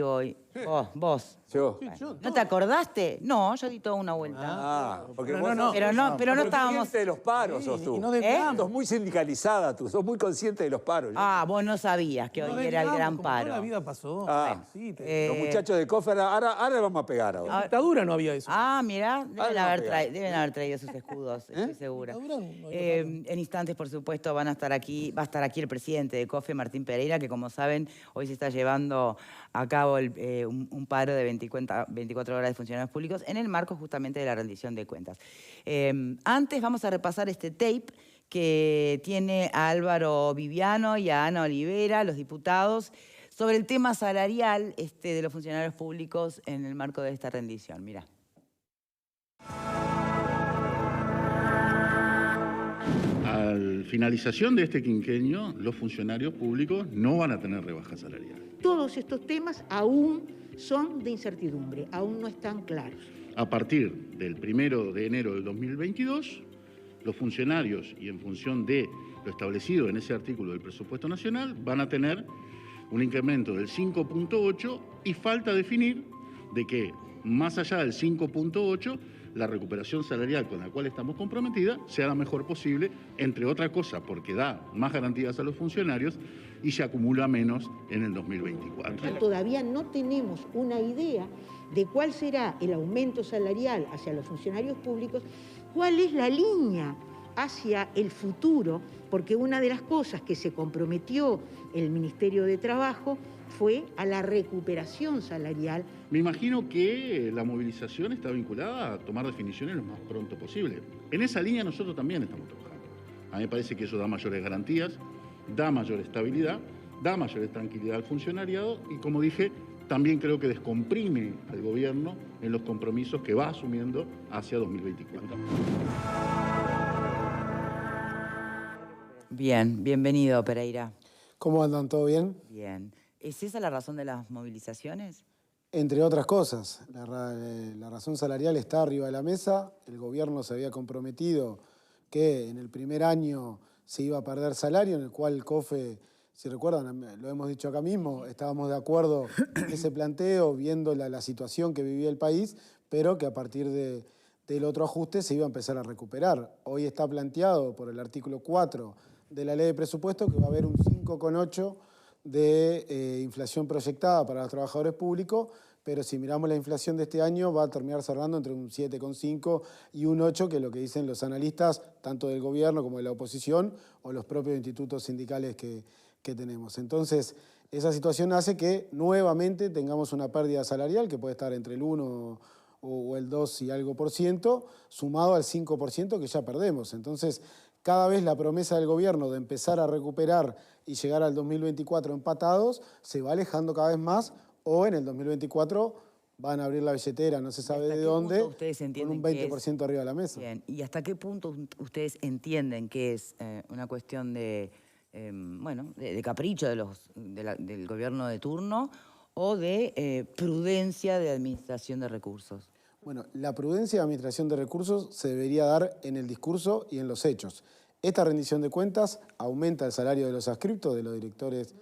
Hoy. Vos. Yo. ¿No te acordaste? No, yo di toda una vuelta. Porque Pero vos no, pero no estábamos... consciente de los paros, sos tú. y no desviamos. Sos muy sindicalizada tú, sos muy consciente de los paros. Vos no sabías que hoy era el gran paro. La vida pasó. Ah. Sí, Los muchachos de COFE ahora le vamos a pegar en ahora. dictadura no había eso. Mirá, deben haber traído sus escudos, estoy ¿Eh? segura. Dictadura no había En instantes, por supuesto, va a estar aquí el presidente de COFE, Martín Pereira, que como saben, hoy se está llevando a cabo un paro de 24 horas de funcionarios públicos en el marco justamente de la rendición de cuentas. Antes vamos a repasar este tape que tiene a Álvaro Viviano y a Ana Olivera, los diputados, sobre el tema salarial de los funcionarios públicos en el marco de esta rendición. Mirá. Al finalización de este quinquenio, los funcionarios públicos no van a tener rebaja salarial. Todos estos temas aún son de incertidumbre, aún no están claros. A partir del 1 de enero del 2022, los funcionarios, y en función de lo establecido en ese artículo del presupuesto nacional, van a tener un incremento del 5.8 y falta definir de que, más allá del 5.8, la recuperación salarial con la cual estamos comprometidas sea la mejor posible, entre otras cosas porque da más garantías a los funcionarios y se acumula menos en el 2024. Todavía no tenemos una idea de cuál será el aumento salarial hacia los funcionarios públicos, cuál es la línea hacia el futuro, porque una de las cosas que se comprometió el Ministerio de Trabajo fue a la recuperación salarial. Me imagino que la movilización está vinculada a tomar definiciones lo más pronto posible. En esa línea nosotros también estamos trabajando. A mí me parece que eso da mayores garantías, da mayor estabilidad, da mayor tranquilidad al funcionariado y, como dije, también creo que descomprime al gobierno en los compromisos que va asumiendo hacia 2024. Bien, bienvenido, Pereira. ¿Cómo andan? ¿Todo bien? Bien. ¿Es esa la razón de las movilizaciones? Entre otras cosas, la razón salarial está arriba de la mesa. El gobierno se había comprometido que en el primer año se iba a perder salario, en el cual el COFE, si recuerdan, lo hemos dicho acá mismo, estábamos de acuerdo en ese planteo, viendo la situación que vivía el país, pero que a partir del otro ajuste se iba a empezar a recuperar. Hoy está planteado por el artículo 4 de la ley de presupuesto que va a haber un 5,8 de inflación proyectada para los trabajadores públicos, pero si miramos la inflación de este año va a terminar cerrando entre un 7,5 y un 8, que es lo que dicen los analistas, tanto del gobierno como de la oposición, o los propios institutos sindicales que tenemos. Entonces, esa situación hace que nuevamente tengamos una pérdida salarial que puede estar entre el 1 o el 2 y algo por ciento, sumado al 5% que ya perdemos. Entonces, cada vez la promesa del gobierno de empezar a recuperar y llegar al 2024 empatados se va alejando cada vez más, o en el 2024 van a abrir la billetera, no se sabe de dónde, con un 20% arriba de la mesa. Bien. ¿Y hasta qué punto ustedes entienden que es una cuestión de capricho del gobierno de turno o de prudencia de administración de recursos? Bueno, la prudencia de administración de recursos se debería dar en el discurso y en los hechos. Esta rendición de cuentas aumenta el salario de los adscriptos, de los directores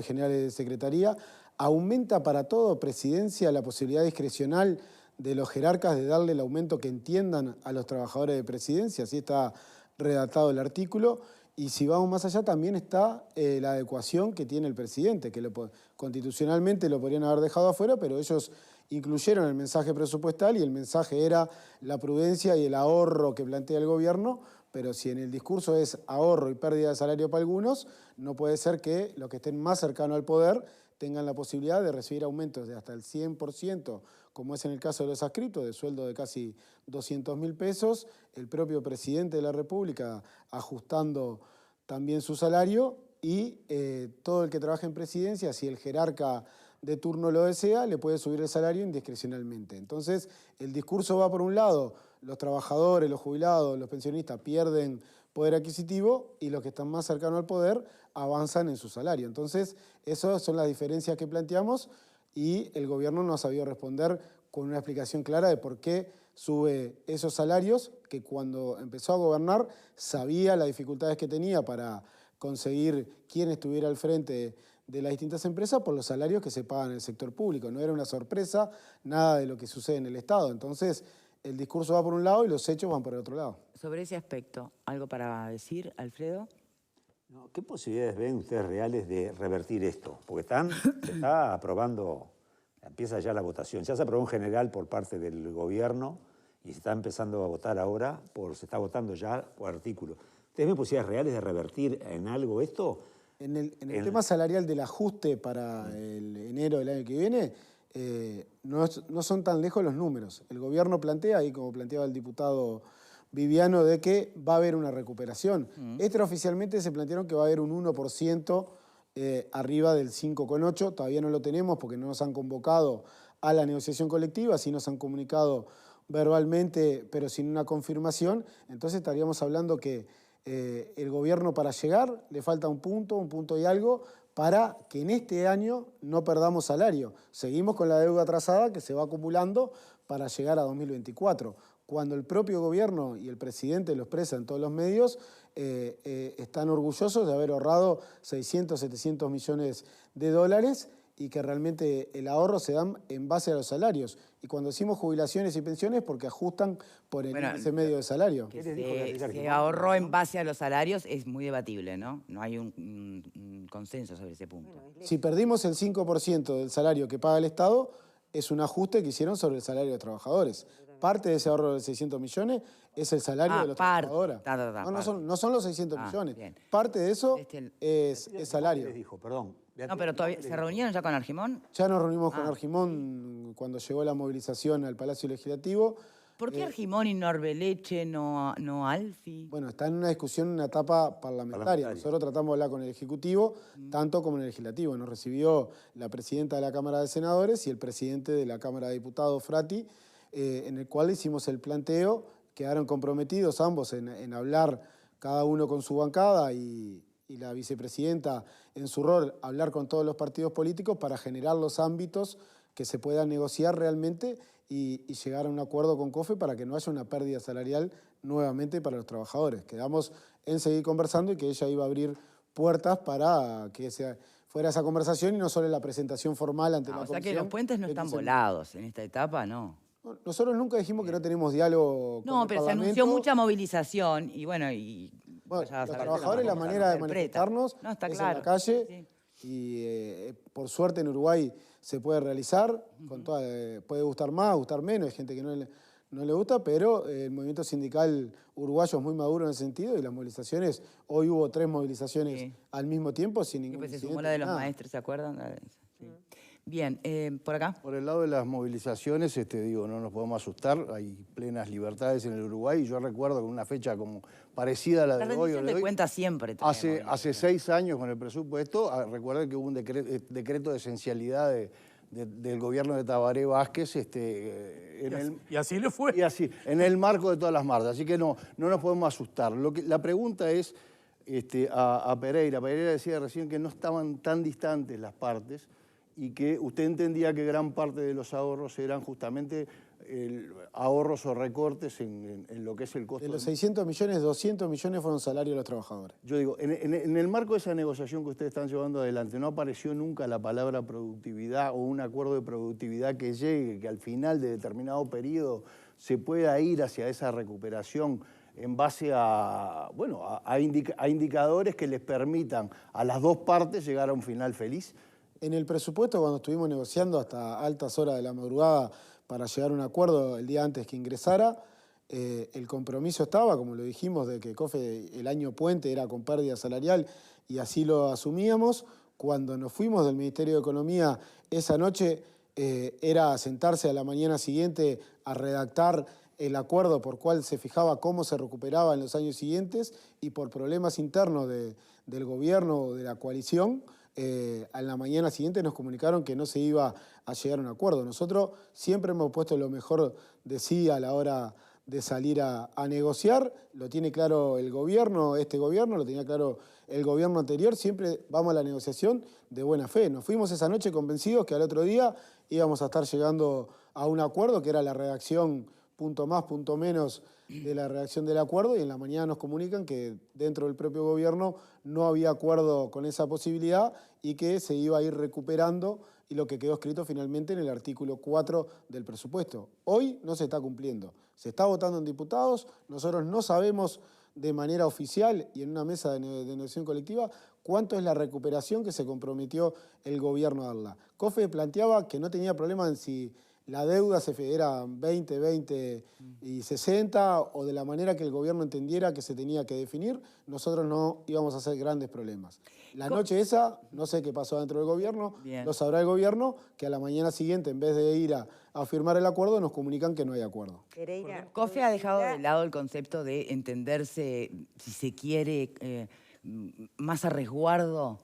generales de Secretaría, aumenta para todo Presidencia la posibilidad discrecional de los jerarcas de darle el aumento que entiendan a los trabajadores de Presidencia, así está redactado el artículo. Y si vamos más allá, también está la adecuación que tiene el presidente, que constitucionalmente lo podrían haber dejado afuera, pero ellos incluyeron el mensaje presupuestal y el mensaje era la prudencia y el ahorro que plantea el gobierno, pero si en el discurso es ahorro y pérdida de salario para algunos, no puede ser que los que estén más cercanos al poder tengan la posibilidad de recibir aumentos de hasta el 100%, como es en el caso de los adscriptos, de sueldo de casi 200.000 pesos, el propio presidente de la República ajustando también su salario y todo el que trabaja en presidencia, si el jerarca de turno lo desea, le puede subir el salario indiscrecionalmente. Entonces, el discurso va por un lado, los trabajadores, los jubilados, los pensionistas pierden poder adquisitivo y los que están más cercanos al poder avanzan en su salario. Entonces, esas son las diferencias que planteamos y el gobierno no ha sabido responder con una explicación clara de por qué sube esos salarios, que cuando empezó a gobernar sabía las dificultades que tenía para conseguir quién estuviera al frente de las distintas empresas por los salarios que se pagan en el sector público. No era una sorpresa nada de lo que sucede en el Estado. Entonces, el discurso va por un lado y los hechos van por el otro lado. Sobre ese aspecto, ¿algo para decir, Alfredo? No, ¿qué posibilidades ven ustedes reales de revertir esto? Porque se está aprobando, empieza ya la votación. Ya se aprobó en general por parte del gobierno y se está empezando a votar ahora, se está votando ya por artículo. ¿Ustedes ven posibilidades reales de revertir en algo esto? En el tema salarial del ajuste para el enero del año que viene, no son tan lejos los números. El gobierno plantea, y como planteaba el diputado Viviano, de que va a haber una recuperación. Extraoficialmente se plantearon que va a haber un 1% arriba del 5,8%. Todavía no lo tenemos porque no nos han convocado a la negociación colectiva, sí nos han comunicado verbalmente, pero sin una confirmación. Entonces estaríamos hablando que el gobierno, para llegar, le falta un punto y algo, para que en este año no perdamos salario. Seguimos con la deuda atrasada que se va acumulando para llegar a 2024. Cuando el propio gobierno y el presidente lo expresa en todos los medios, están orgullosos de haber ahorrado 600, 700 millones de dólares y que realmente el ahorro se da en base a los salarios. Y cuando decimos jubilaciones y pensiones, porque ajustan por el índice medio de salario. Que se ahorró en base a los salarios es muy debatible, ¿no? No hay un consenso sobre ese punto. Si perdimos el 5% del salario que paga el Estado, es un ajuste que hicieron sobre el salario de los trabajadores. Parte de ese ahorro de 600 millones es el salario de los trabajadores. No son los 600 millones. Bien. Parte de eso es salario. Les dijo, perdón. No, pero todavía, ¿se reunieron ya con Argimón? Ya nos reunimos con Argimón cuando llegó la movilización al Palacio Legislativo. ¿Por qué Argimón y Norbeleche, no Alfi? Bueno, está en una discusión, en una etapa parlamentaria. Nosotros tratamos de hablar con el Ejecutivo, tanto como en el Legislativo. Nos recibió la presidenta de la Cámara de Senadores y el presidente de la Cámara de Diputados, Frati, en el cual hicimos el planteo. Quedaron comprometidos ambos en hablar, cada uno con su bancada y la vicepresidenta en su rol, hablar con todos los partidos políticos para generar los ámbitos que se puedan negociar realmente y llegar a un acuerdo con COFE para que no haya una pérdida salarial nuevamente para los trabajadores. Quedamos en seguir conversando y que ella iba a abrir puertas para que fuera esa conversación y no solo la presentación formal ante la comisión. O sea que los puentes no están volados en esta etapa, ¿no? Nosotros nunca dijimos que no tenemos diálogo con el pero se Parlamento. anunció mucha movilización y bueno, los trabajadores, la manera de manifestarnos es en la calle y por suerte en Uruguay se puede realizar, puede gustar más, gustar menos, hay gente que no le gusta, pero el movimiento sindical uruguayo es muy maduro en ese sentido y las movilizaciones, hoy hubo 3 movilizaciones al mismo tiempo sin ningún incidente. Se sumó la de los maestros, ¿se acuerdan? Sí. Bien, por acá. Por el lado de las movilizaciones, no nos podemos asustar, hay plenas libertades en el Uruguay, y yo recuerdo que una fecha como parecida a la de hoy. La rendición de cuentas siempre. Hace 6 años con el presupuesto, recuerden que hubo un decreto de esencialidad del gobierno de Tabaré Vázquez. Y así le fue. Y así, en el marco de todas las marchas, así que no nos podemos asustar. La pregunta es a Pereira. Pereira decía recién que no estaban tan distantes las partes, y que usted entendía que gran parte de los ahorros eran justamente ahorros o recortes en lo que es el costo. De los 600 millones, 200 millones fueron salarios de los trabajadores. Yo digo, en el marco de esa negociación que ustedes están llevando adelante, ¿no apareció nunca la palabra productividad o un acuerdo de productividad que llegue, que al final de determinado periodo se pueda ir hacia esa recuperación en base a indicadores que les permitan a las dos partes llegar a un final feliz? En el presupuesto, cuando estuvimos negociando hasta altas horas de la madrugada para llegar a un acuerdo el día antes que ingresara, el compromiso estaba, como lo dijimos, de que COFE el año puente era con pérdida salarial y así lo asumíamos. Cuando nos fuimos del Ministerio de Economía esa noche, era sentarse a la mañana siguiente a redactar el acuerdo por cual se fijaba cómo se recuperaba en los años siguientes, y por problemas internos del gobierno o de la coalición, a la mañana siguiente nos comunicaron que no se iba a llegar a un acuerdo. Nosotros siempre hemos puesto lo mejor de sí a la hora de salir a negociar. Lo tiene claro el gobierno, este gobierno, lo tenía claro el gobierno anterior. Siempre vamos a la negociación de buena fe. Nos fuimos esa noche convencidos que al otro día íbamos a estar llegando a un acuerdo, que era la redacción punto más, punto menos de la redacción del acuerdo, y en la mañana nos comunican que dentro del propio gobierno no había acuerdo con esa posibilidad y que se iba a ir recuperando, y lo que quedó escrito finalmente en el artículo 4 del presupuesto. Hoy no se está cumpliendo. Se está votando en diputados, nosotros no sabemos de manera oficial y en una mesa de negociación colectiva cuánto es la recuperación que se comprometió el gobierno a darla. COFE planteaba que no tenía problema en si la deuda era 20, 20 y 60, o de la manera que el gobierno entendiera que se tenía que definir, nosotros no íbamos a hacer grandes problemas. La noche esa, no sé qué pasó dentro del gobierno, lo sabrá el gobierno, que a la mañana siguiente, en vez de ir a firmar el acuerdo, nos comunican que no hay acuerdo. COFE ha dejado de lado el concepto de entenderse, si se quiere, más a resguardo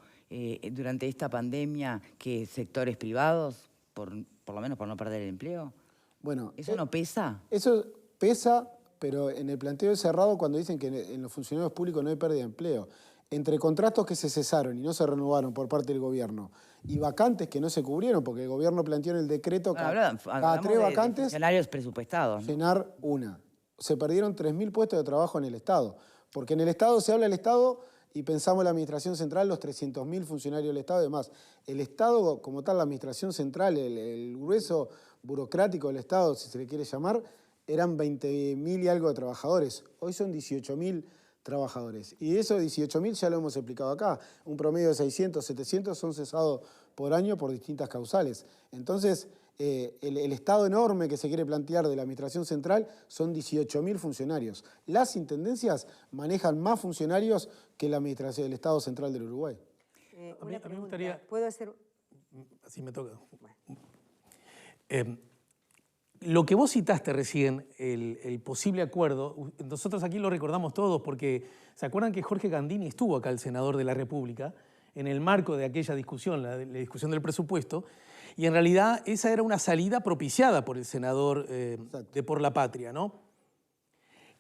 durante esta pandemia que sectores privados, por lo menos por no perder el empleo. Bueno, ¿eso no pesa? Eso pesa, pero en el planteo cerrado, cuando dicen que en los funcionarios públicos no hay pérdida de empleo, entre contratos que se cesaron y no se renovaron por parte del gobierno y vacantes que no se cubrieron, porque el gobierno planteó en el decreto cada 3 vacantes, funcionarios presupuestados, ¿no? Llenar una. Se perdieron 3.000 puestos de trabajo en el Estado, porque en el Estado se habla del Estado y pensamos en la Administración Central, los 300.000 funcionarios del Estado y demás. El Estado, como tal, la Administración Central, el grueso burocrático del Estado, si se le quiere llamar, eran 20.000 y algo de trabajadores. Hoy son 18.000 trabajadores. Y esos 18.000 ya lo hemos explicado acá. Un promedio de 600, 700 son cesados por año por distintas causales. Entonces, el Estado enorme que se quiere plantear de la Administración Central son 18.000 funcionarios. Las intendencias manejan más funcionarios que la Administración del Estado Central del Uruguay. A mí me gustaría... ¿Puedo hacer...? Así me toca. Lo que vos citaste recién, el posible acuerdo, nosotros aquí lo recordamos todos porque ¿se acuerdan que Jorge Gandini estuvo acá, el senador de la República, en el marco de aquella discusión, la discusión del presupuesto? Y en realidad esa era una salida propiciada por el senador de Por la Patria, ¿no?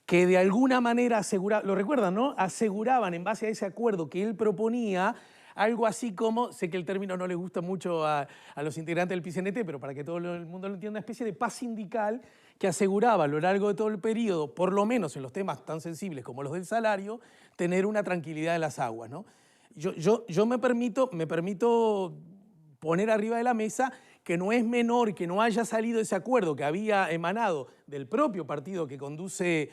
Que de alguna manera aseguraban, lo recuerdan, ¿no? Aseguraban en base a ese acuerdo que él proponía algo así como, sé que el término no le gusta mucho a los integrantes del PCNT, pero para que todo el mundo lo entienda, una especie de paz sindical que aseguraba a lo largo de todo el periodo, por lo menos en los temas tan sensibles como los del salario, tener una tranquilidad en las aguas, ¿no? Yo me permito poner arriba de la mesa que no es menor que no haya salido ese acuerdo que había emanado del propio partido que conduce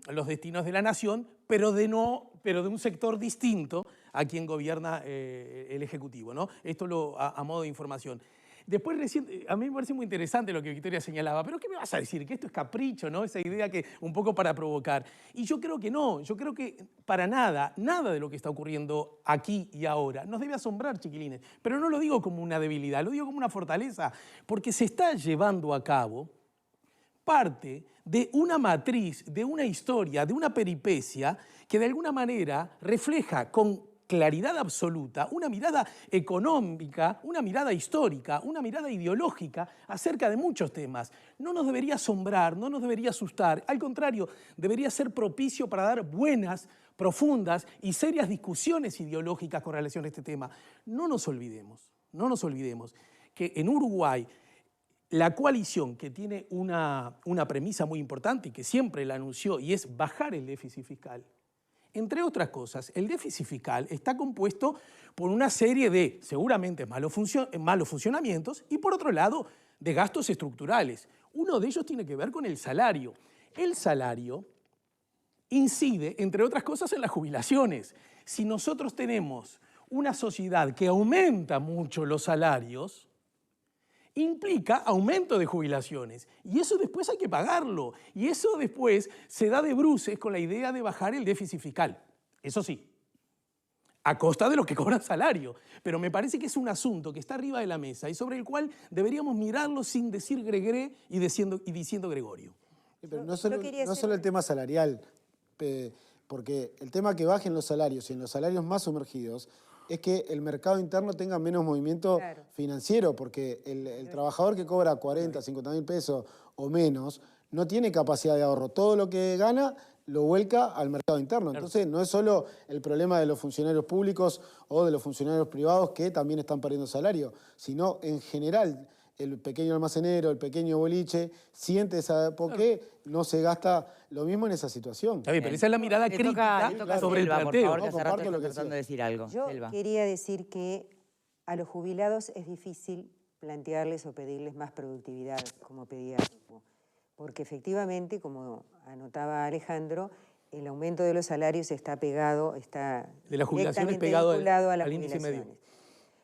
los destinos de la nación, pero de un sector distinto a quien gobierna el Ejecutivo, ¿no? Esto a modo de información. Después, a mí me parece muy interesante lo que Victoria señalaba, pero ¿qué me vas a decir? Que esto es capricho, ¿no? Esa idea que un poco para provocar. Y yo creo que no, yo creo que para nada de lo que está ocurriendo aquí y ahora nos debe asombrar, chiquilines. Pero no lo digo como una debilidad, lo digo como una fortaleza, porque se está llevando a cabo parte de una matriz, de una historia, de una peripecia que de alguna manera refleja con claridad absoluta una mirada económica, una mirada histórica, una mirada ideológica acerca de muchos temas. No nos debería asombrar, no nos debería asustar, al contrario, debería ser propicio para dar buenas, profundas y serias discusiones ideológicas con relación a este tema. No nos olvidemos que en Uruguay la coalición, que tiene una premisa muy importante y que siempre la anunció, y es bajar el déficit fiscal. Entre otras cosas, el déficit fiscal está compuesto por una serie de, seguramente, malos funcionamientos y, por otro lado, de gastos estructurales. Uno de ellos tiene que ver con el salario. El salario incide, entre otras cosas, en las jubilaciones. Si nosotros tenemos una sociedad que aumenta mucho los salarios, implica aumento de jubilaciones. Y eso después hay que pagarlo. Y eso después se da de bruces con la idea de bajar el déficit fiscal. Eso sí, a costa de los que cobran salario. Pero me parece que es un asunto que está arriba de la mesa y sobre el cual deberíamos mirarlo sin decir Gregoré y diciendo Gregorio. Pero no solo el tema salarial, porque el tema que bajen los salarios y en los salarios más sumergidos es que el mercado interno tenga menos movimiento financiero, porque el trabajador que cobra 40, 50 mil pesos o menos no tiene capacidad de ahorro. Todo lo que gana lo vuelca al mercado interno. Entonces no es solo el problema de los funcionarios públicos o de los funcionarios privados que también están perdiendo salario, sino en general el pequeño almacenero, el pequeño boliche, siente esa... ¿Por qué no se gasta lo mismo en esa situación? Está bien, pero esa es la mirada Le crítica toca a sobre el Selva, por planteo. favor, que hace rato comparto lo está que tratando de decir algo. Yo Selva. quería decir que a los jubilados es difícil plantearles o pedirles más productividad, como pedía Hugo, porque efectivamente, como anotaba Alejandro, el aumento de los salarios está pegado, está De las jubilaciones directamente pegado vinculado a las al índice medio. jubilaciones.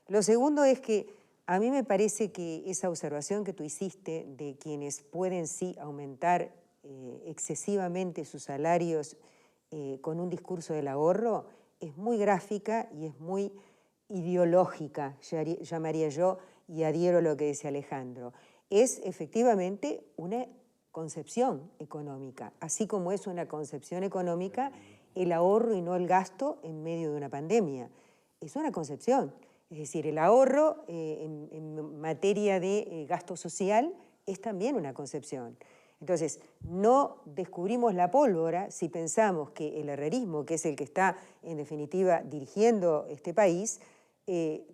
Lo segundo es que a mí me parece que esa observación que tú hiciste de quienes pueden sí aumentar excesivamente sus salarios con un discurso del ahorro es muy gráfica y es muy ideológica, llamaría yo, y adhiero a lo que dice Alejandro. Es efectivamente una concepción económica, así como es una concepción económica el ahorro y no el gasto en medio de una pandemia. Es una concepción. Es decir, el ahorro en materia de gasto social es también una concepción. Entonces, no descubrimos la pólvora si pensamos que el herrerismo, que es el que está, en definitiva, dirigiendo este país,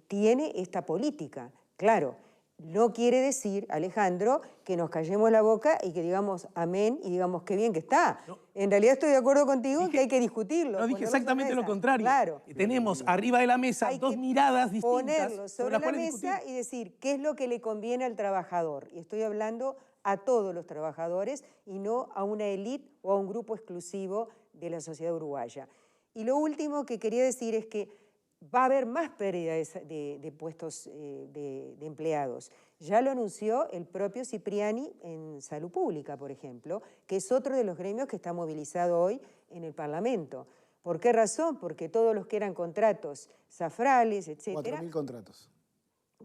tiene esta política. Claro, no quiere decir, Alejandro, que nos callemos la boca y que digamos amén y digamos qué bien que está. No. En realidad estoy de acuerdo contigo en que hay que discutirlo. No, dije exactamente lo contrario. Claro. Tenemos arriba de la mesa dos miradas distintas. Ponerlo sobre la mesa y decir qué es lo que le conviene al trabajador. Y estoy hablando a todos los trabajadores y no a una élite o a un grupo exclusivo de la sociedad uruguaya. Y lo último que quería decir es que va a haber más pérdida de puestos de empleados. Ya lo anunció el propio Cipriani en Salud Pública, por ejemplo, que es otro de los gremios que está movilizado hoy en el Parlamento. ¿Por qué razón? Porque todos los que eran contratos zafrales, etcétera, 4.000 contratos.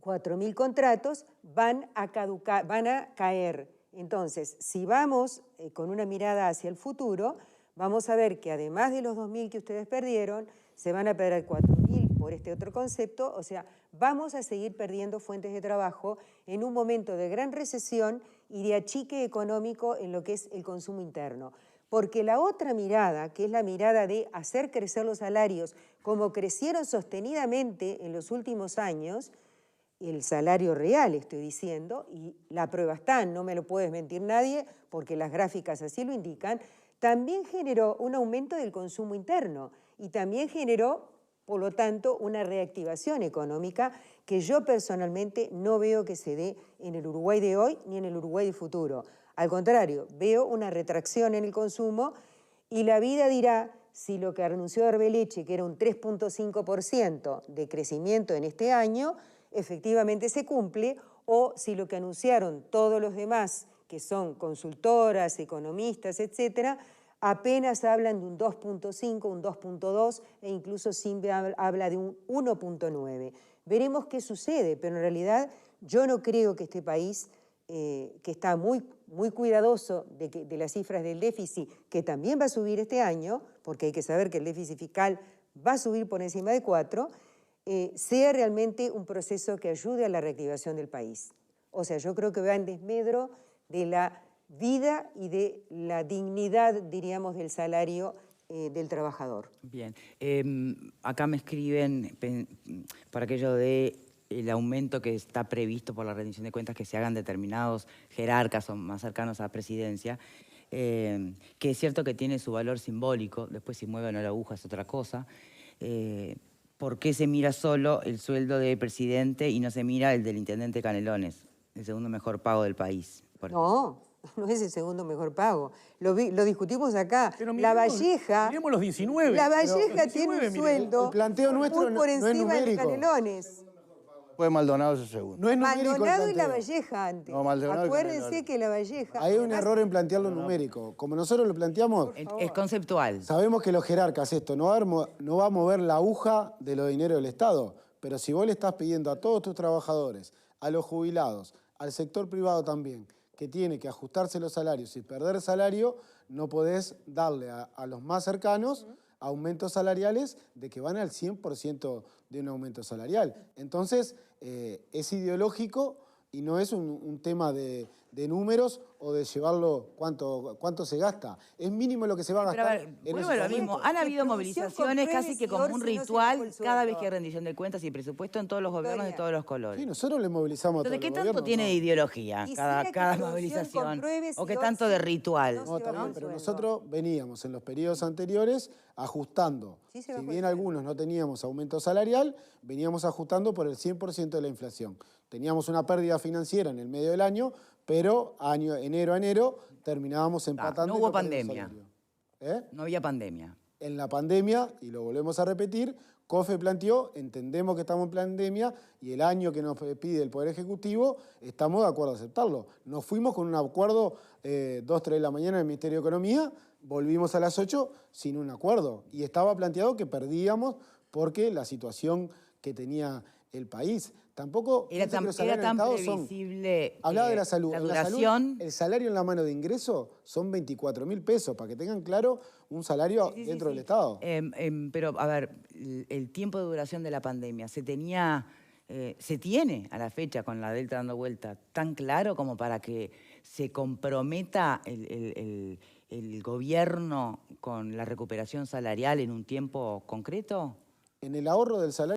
4.000 contratos van a caducar, van a caer. Entonces, si vamos con una mirada hacia el futuro, vamos a ver que además de los 2.000 que ustedes perdieron, se van a perder 4.000 por este otro concepto, o sea, vamos a seguir perdiendo fuentes de trabajo en un momento de gran recesión y de achique económico en lo que es el consumo interno. Porque la otra mirada, que es la mirada de hacer crecer los salarios como crecieron sostenidamente en los últimos años, el salario real estoy diciendo, y la prueba está, no me lo puede desmentir nadie porque las gráficas así lo indican, también generó un aumento del consumo interno y también generó, por lo tanto, una reactivación económica que yo personalmente no veo que se dé en el Uruguay de hoy ni en el Uruguay de futuro. Al contrario, veo una retracción en el consumo y la vida dirá si lo que anunció Arbeleche, que era un 3.5% de crecimiento en este año, efectivamente se cumple, o si lo que anunciaron todos los demás, que son consultoras, economistas, etcétera, apenas hablan de un 2.5, un 2.2 e incluso Simbe habla de un 1.9. Veremos qué sucede, pero en realidad yo no creo que este país, que está muy cuidadoso de las cifras del déficit, que también va a subir este año, porque hay que saber que el déficit fiscal va a subir por encima de 4, sea realmente un proceso que ayude a la reactivación del país. O sea, yo creo que va en desmedro de la vida y de la dignidad, diríamos, del salario del trabajador. Bien. Acá me escriben para aquello de el aumento que está previsto por la rendición de cuentas que se hagan determinados jerarcas o más cercanos a la presidencia, que es cierto que tiene su valor simbólico, después si mueve o no la aguja es otra cosa. ¿Por qué se mira solo el sueldo del presidente y no se mira el del intendente Canelones, el segundo mejor pago del país? No es el segundo mejor pago. Lo discutimos acá. Pero La Valleja... Miremos los 19. La Valleja los 19, tiene un sueldo el planteo nuestro muy por no es encima de numérico. Canelones. Después Maldonado es el segundo. No es numérico el Maldonado y La planteo. Valleja antes. No, Maldonado y Acuérdense Canelones. que La Valleja... Hay un además, error en plantearlo numérico. Como nosotros lo planteamos, Es conceptual. sabemos que los jerarcas esto no va a mover la aguja de los dineros del Estado, pero si vos le estás pidiendo a todos tus trabajadores, a los jubilados, al sector privado también, que tiene que ajustarse los salarios y perder salario, no podés darle a los más cercanos aumentos salariales de que van al 100% de un aumento salarial. Entonces, es ideológico y no es un tema de números o de llevarlo cuánto se gasta. Es mínimo lo que se va a Pero gastar. a ver, en vuelvo a lo esos mismo. momentos. Han habido producción movilizaciones con casi que pruebas como y un Orsi no se ritual bajó el cada vez sueldo. que hay rendición de cuentas y presupuesto en todos los gobiernos de todos los colores. Sí, nosotros le movilizamos a todos Entonces, los ¿qué tanto gobiernos, tiene ¿no? de ideología Quisiera que cada producción movilización? compruebe ¿O si qué tanto de Orsi ritual? no No, está bien, bajó el pero sueldo. nosotros veníamos en los periodos anteriores ajustando. Sí, se Si bajó el bien sueldo. algunos no teníamos aumento salarial, veníamos ajustando por el 100% de la inflación. Teníamos una pérdida financiera en el medio del año, pero enero a enero terminábamos empatando. no y hubo perdimos pandemia. salario. ¿Eh? No había pandemia. En la pandemia, y lo volvemos a repetir, COFE planteó, entendemos que estamos en pandemia y el año que nos pide el Poder Ejecutivo, estamos de acuerdo a aceptarlo. Nos fuimos con un acuerdo 2, 3 de la mañana en el Ministerio de Economía, volvimos a las 8 sin un acuerdo. Y estaba planteado que perdíamos porque la situación que tenía el país. Tampoco Era piensen que tan, los era salarios tan del Estado son... previsible Hablaba de la salud. la En la salud, duración. el salario en la mano de ingreso son 24.000 pesos, para que tengan claro un salario Sí, sí, dentro sí. del Estado. Pero, a ver, el tiempo de duración de la pandemia, ¿se tiene a la fecha con la Delta dando vuelta tan claro como para que se comprometa el gobierno con la recuperación salarial en un tiempo concreto? En el ahorro del salario,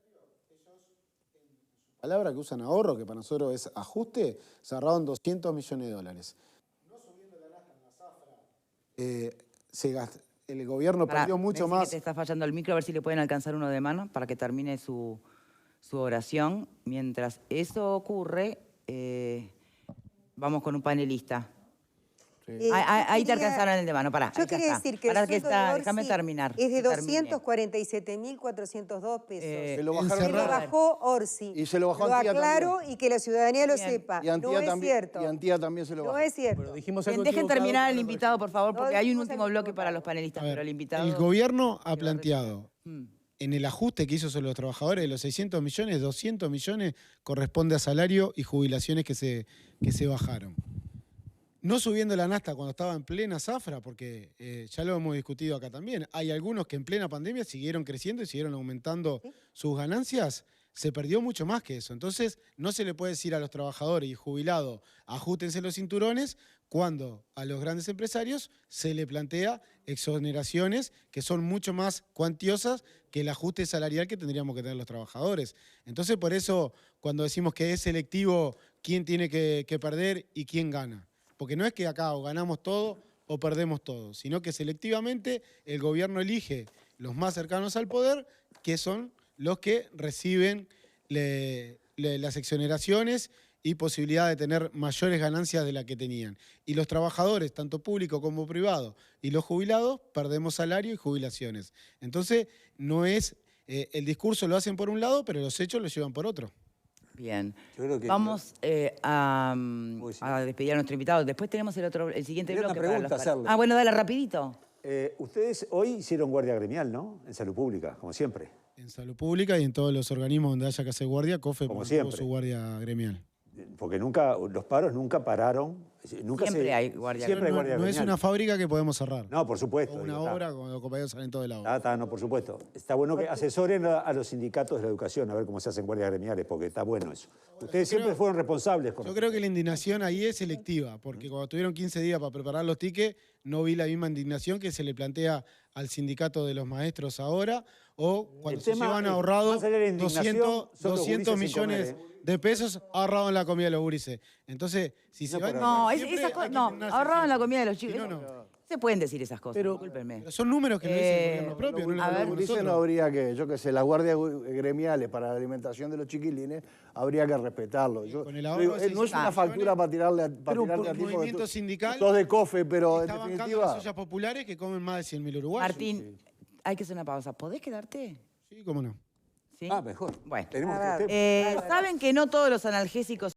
la palabra que usan ahorro, que para nosotros es ajuste, se ahorraron $200 millones. No subiendo la nafta en la zafra, el gobierno perdió mucho me decís más. que te está fallando el micro, a ver si le pueden alcanzar uno de mano para que termine su oración. Mientras eso ocurre, vamos con un panelista. Ahí te alcanzaron el de mano, pará. Yo ahí quería está. decir que Pará el sueldo de déjame Orsi terminar. es de que termine. 247.402 pesos. Se lo Se bajaron lo a- bajó Orsi. Y se lo bajó Lo Antía aclaro también. y que la ciudadanía lo Bien. sepa. Y Antía No es también, cierto. y Antía también se lo No bajó. es cierto. Pero dijimos algo Dejen equivocado, terminar al pero invitado, por favor, porque No, hay un dijimos último algo bloque para equivocado. los panelistas, A ver, pero el invitado... el gobierno ha queda planteado en el ajuste que hizo sobre los trabajadores de los 600 millones, 200 millones corresponde a salario y jubilaciones que se bajaron. No subiendo la nafta cuando estaba en plena zafra, porque ya lo hemos discutido acá también. Hay algunos que en plena pandemia siguieron creciendo y siguieron aumentando sus ganancias. Se perdió mucho más que eso. Entonces, no se le puede decir a los trabajadores y jubilados, ajustense los cinturones, cuando a los grandes empresarios se le plantea exoneraciones que son mucho más cuantiosas que el ajuste salarial que tendríamos que tener los trabajadores. Entonces, por eso, cuando decimos que es selectivo quién tiene que perder y quién gana. Porque no es que acá o ganamos todo o perdemos todo, sino que selectivamente el gobierno elige los más cercanos al poder, que son los que reciben las exoneraciones y posibilidad de tener mayores ganancias de las que tenían. Y los trabajadores, tanto público como privado, y los jubilados, perdemos salario y jubilaciones. Entonces, no es, el discurso lo hacen por un lado, pero los hechos los llevan por otro. Bien. Yo creo que- Vamos a Uy, sí. despedir a nuestro invitado. Después tenemos el siguiente Tenía una bloque. para pregunta los hacerle. bueno, dale rapidito. Ustedes hoy hicieron guardia gremial, ¿no? En salud pública, como siempre. En salud pública y en todos los organismos donde haya que hacer guardia, COFE Como mantuvo siempre. su guardia gremial. Porque los paros nunca pararon. Siempre hay guardia Siempre hay No, guardia no es gremial. una fábrica que podemos cerrar. No, por supuesto. O una digo, está. obra cuando los compañeros salen todos de la obra. Está, no, por supuesto. Está bueno que asesoren a los sindicatos de la educación a ver cómo se hacen guardias gremiales, porque está bueno eso. Ustedes siempre fueron responsables con Yo creo que la indignación ahí es selectiva, porque cuando tuvieron 15 días para preparar los tickets, no vi la misma indignación que se le plantea al sindicato de los maestros ahora, o cuando El se tema llevan es, ahorrados más allá de la indignación, 200 son los 200 gurises sin millones comer, de pesos ahorrados en la comida de los gurises. Entonces, si se No, van... pero No, siempre esas hay cosas, que no, indignarse ahorraban la siempre. comida de los chicos. Si no, no. Se pueden decir esas cosas, Pero- discúlpenme. Pero son números que lo dice el Eh, gobierno propio, no lo a ver, hablamos Dice, no nosotros. habría que, yo qué sé, las guardias gremiales para la alimentación de los chiquilines, habría que respetarlo. Con el Yo ahorro digo, de no es una 600 factura para tirarle a Pero tirarte por a ti, porque movimiento tú- sindical sos de COFE, pero en Está bancando las definitiva... ollas populares que comen más de 100.000 uruguayos. Martín, hay que hacer una pausa. ¿Podés quedarte? Sí, cómo no. ¿Sí? Ah, mejor. Bueno. Tenemos A ver. otro tema. Saben que no todos los analgésicos